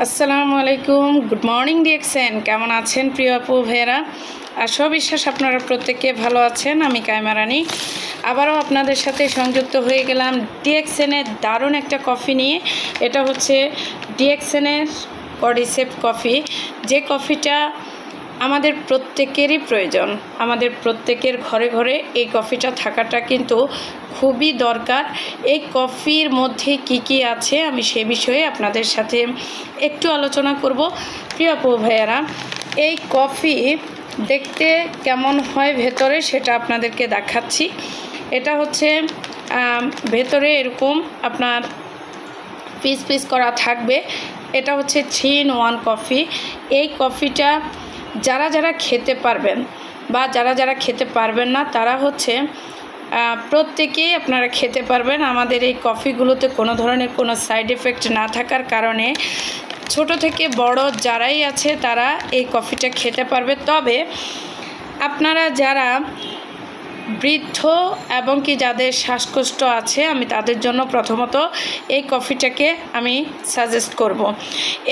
আসসালামু আলাইকুম, good morning DXN. কেমন আছেন প্রিয় আপু ভাইয়েরা? আশা বিশ্বাস আপনারা প্রত্যেকে ভালো আছেন। আমি কায়মা রানী আবারও আপনাদের সাথে সংযুক্ত হয়ে গেলাম ডিএক্সএনের দারুণ একটা কফি নিয়ে। এটা হচ্ছে ডিএক্সএনের কর্ডিসেপ কফি, যে কফিটা আমাদের প্রত্যেকেরই প্রয়োজন। আমাদের প্রত্যেকের ঘরে ঘরে এই কফিটা থাকাটা কিন্তু খুবই দরকার। এই কফির মধ্যে কি কি আছে আমি সে বিষয়ে আপনাদের সাথে একটু আলোচনা করব। প্রিয় আপু ভাইয়ারা, এই কফি দেখতে কেমন হয় ভেতরে সেটা আপনাদেরকে দেখাচ্ছি। এটা হচ্ছে ভেতরে এরকম আপনার পিস পিস করা থাকবে। এটা হচ্ছে 3-in-1 কফি। এই কফিটা যারা যারা খেতে পারবেন বা যারা যারা খেতে পারবেন না তারা হচ্ছে প্রত্যেকেই আপনারা খেতে পারবেন। আমাদের এই কফিগুলোতে কোনো ধরনের কোনো সাইড এফেক্ট না থাকার কারণে ছোট থেকে বড় যারাই আছে তারা এই কফিটা খেতে পারবে। তবে আপনারা যারা বৃদ্ধ এবং কি যাদের শ্বাসকষ্ট আছে আমি তাদের জন্য প্রথমত এই কফিটাকে আমি সাজেস্ট করব।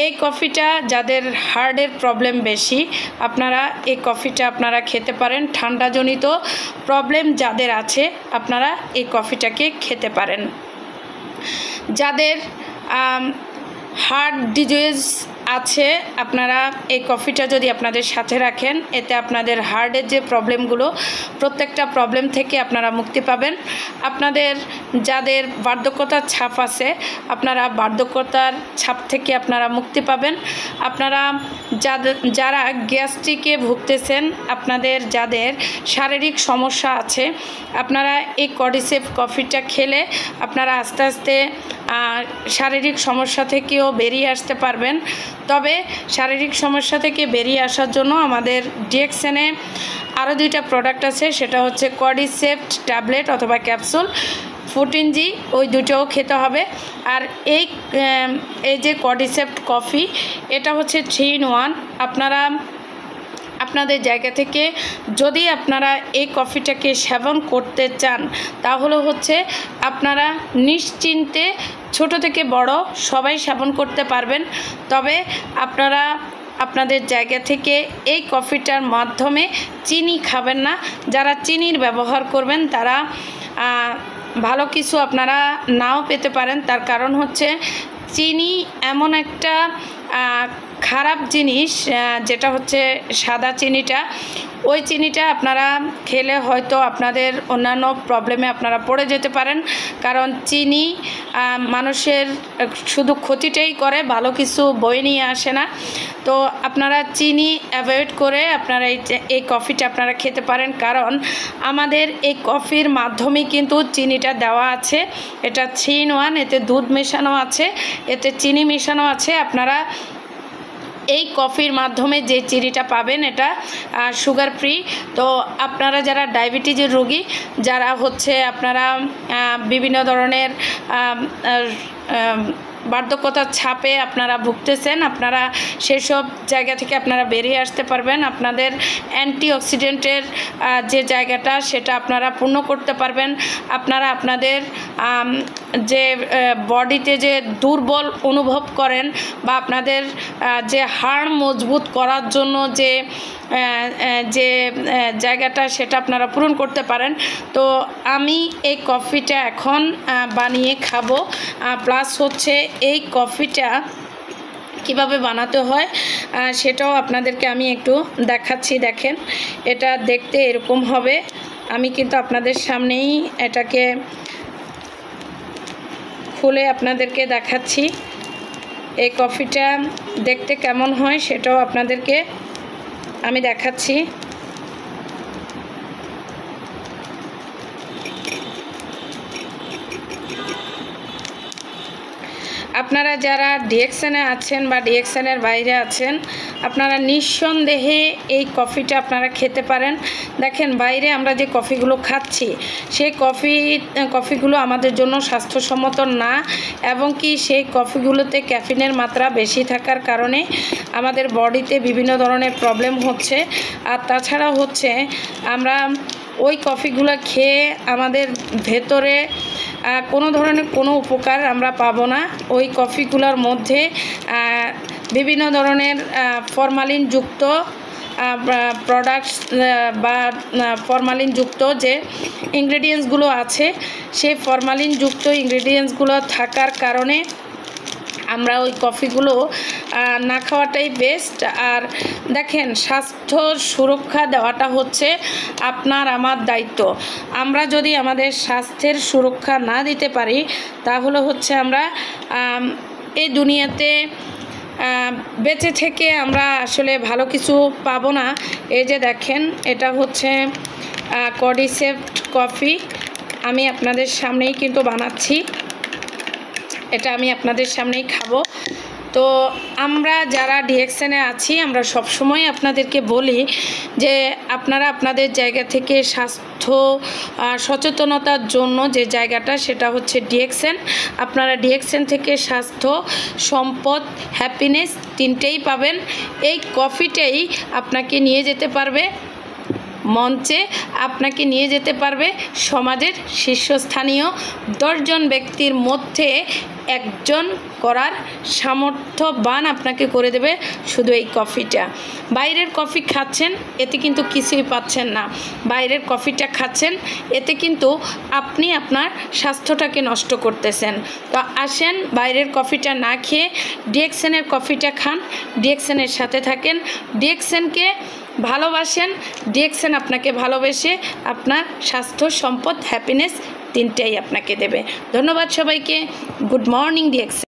এই কফিটা যাদের হার্টের প্রবলেম বেশি আপনারা এই কফিটা আপনারা খেতে পারেন। ঠান্ডাজনিত প্রবলেম যাদের আছে আপনারা এই কফিটাকে খেতে পারেন। যাদের হার্ট ডিজিজ আছে আপনারা এই কফিটা যদি আপনাদের সাথে রাখেন এতে আপনাদের হার্টের যে প্রবলেমগুলো প্রত্যেকটা প্রবলেম থেকে আপনারা মুক্তি পাবেন। আপনাদের যাদের বার্ধক্যতার ছাপ আছে আপনারা বার্ধক্যতার ছাপ থেকে আপনারা মুক্তি পাবেন। আপনারা যারা গ্যাস্ট্রিকে ভুগতেছেন, আপনাদের যাদের শারীরিক সমস্যা আছে আপনারা এই কর্ডিসেপ কফিটা খেলে আপনারা আস্তে আস্তে শারীরিক সমস্যা থেকেও বেরিয়ে আসতে পারবেন। তবে শারীরিক সমস্যা থেকে বেরিয়ে আসার জন্য আমাদের ডিএক্সএনে আরও 2টা প্রোডাক্ট আছে। সেটা হচ্ছে কর্ডিসেপ ট্যাবলেট অথবা ক্যাপসুল 14G, ওই দুটোও খেতে হবে। আর এই যে কর্ডিসেপ কফি এটা হচ্ছে 3-in-1। আপনারা আপনাদের জায়গা থেকে যদি আপনারা এই কফিটাকে সেবন করতে চান তাহলে হচ্ছে আপনারা নিশ্চিন্তে ছোট থেকে বড় সবাই সেবন করতে পারবেন। তবে আপনারা আপনাদের জায়গা থেকে এই কফিটার মাধ্যমে চিনি খাবেন না। যারা চিনির ব্যবহার করবেন তারা ভালো কিছু আপনারা নাও পেতে পারেন। তার কারণ হচ্ছে চিনি এমন একটা খারাপ জিনিস যেটা হচ্ছে সাদা চিনিটা, ওই চিনিটা আপনারা খেলে হয়তো আপনাদের অন্যান্য প্রবলেমে আপনারা পড়ে যেতে পারেন। কারণ চিনি মানুষের শুধু ক্ষতিটাই করে, ভালো কিছু বয়ে নিয়ে আসে না। তো আপনারা চিনি অ্যাভয়েড করে আপনারা এই কফিটা আপনারা খেতে পারেন। কারণ আমাদের এই কফির মাধ্যমেই কিন্তু চিনিটা দেওয়া আছে। এটা 3-in-1, এতে দুধ মেশানো আছে, এতে চিনি মেশানো আছে। আপনারা এই কফির মাধ্যমে যে চিনিটা পাবেন এটা সুগার ফ্রি। তো আপনারা যারা ডায়াবেটিসের রোগী, যারা হচ্ছে আপনারা বিভিন্ন ধরনের বার্ধক্যতার ছাপে আপনারা ভুগতেছেন আপনারা সেসব জায়গা থেকে আপনারা বেরিয়ে আসতে পারবেন। আপনাদের অ্যান্টিঅক্সিডেন্টের যে জায়গাটা সেটা আপনারা পূর্ণ করতে পারবেন। আপনারা আপনাদের যে বডিতে যে দুর্বল অনুভব করেন বা আপনাদের যে হাড় মজবুত করার জন্য যে জায়গাটা সেটা আপনারা পূরণ করতে পারেন। তো আমি এই কফিটা এখন বানিয়ে খাবো। প্লাস হচ্ছে এই কফিটা কিভাবে বানাতে হয় সেটাও আপনাদেরকে আমি একটু দেখাচ্ছি। দেখেন, এটা দেখতে এরকম হবে। আমি কিন্তু আপনাদের সামনেই এটাকে খুলে আপনাদেরকে দেখাচ্ছি। এই কফিটা দেখতে কেমন হয় সেটাও আপনাদেরকে আমি দেখাচ্ছি। আপনারা যারা ডিএক্সএনে আছেন বা ডিএক্সএনের বাইরে আছেন আপনারা নিঃসন্দেহে এই কফিটা আপনারা খেতে পারেন। দেখেন, বাইরে আমরা যে কফিগুলো খাচ্ছি সেই কফিগুলো আমাদের জন্য স্বাস্থ্যসম্মত না, এবং কি সেই কফিগুলোতে ক্যাফিনের মাত্রা বেশি থাকার কারণে আমাদের বডিতে বিভিন্ন ধরনের প্রবলেম হচ্ছে। আর তাছাড়া হচ্ছে আমরা ওই কফিগুলো খেয়ে আমাদের ভেতরে কোনো ধরনের কোনো উপকার আমরা পাবো না। ওই কফিগুলোর মধ্যে বিভিন্ন ধরনের ফরমালিনযুক্ত প্রোডাক্টস বা ফরমালিনযুক্ত যে ইনগ্রেডিয়েন্টসগুলো আছে, সেই ফরমালিনযুক্ত ইনগ্রেডিয়েন্টসগুলো থাকার কারণে আমরা ওই কফিগুলো না খাওয়াটাই বেস্ট। আর দেখেন, স্বাস্থ্য সুরক্ষা দেওয়াটা হচ্ছে আপনার আমার দায়িত্ব। আমরা যদি আমাদের স্বাস্থ্যের সুরক্ষা না দিতে পারি, তাহলে হচ্ছে আমরা এই দুনিয়াতে বেঁচে থেকে আমরা আসলে ভালো কিছু পাবো না। এই যে দেখেন, এটা হচ্ছে কর্ডিসেপ্ট কফি। আমি আপনাদের সামনেই কিন্তু বানাচ্ছি, এটা আমি আপনাদের সামনেই খাবো। তো আমরা যারা ডিএক্সএনে আছি, আমরা সবসময় আপনাদেরকে বলি যে আপনারা আপনাদের জায়গা থেকে স্বাস্থ্য সচেতনতার জন্য যে জায়গাটা, সেটা হচ্ছে ডিএক্সএন। আপনারা ডিএক্সএন থেকে স্বাস্থ্য, সম্পদ, হ্যাপিনেস তিনটেই পাবেন। এই কফিটাই আপনাকে নিয়ে যেতে পারবে মঞ্চে, আপনাকে নিয়ে যেতে পারবে সমাজের শীর্ষস্থানীয় 10 জন ব্যক্তির মধ্যে একজন করার সামর্থ্যবান আপনাকে করে দেবে শুধু এই কফিটা। বাইরের কফি খাচ্ছেন, এতে কিন্তু কিছুই পাচ্ছেন না। বাইরের কফিটা খাচ্ছেন, এতে কিন্তু আপনি আপনার স্বাস্থ্যটাকে নষ্ট করতেছেন। তো আসেন, বাইরের কফিটা না খেয়ে ডিএক্সএনের কফিটা খান, ডিএক্সএনের সাথে থাকেন, ডিএক্সএনকে ভালোবাসেন, ডিএক্সএন আপনাকে ভালোবেসে আপনার স্বাস্থ্য, সম্পদ, হ্যাপিনেস তিনটেই আপনাকে দেবে। ধন্যবাদ সবাইকে। Good morning DXN.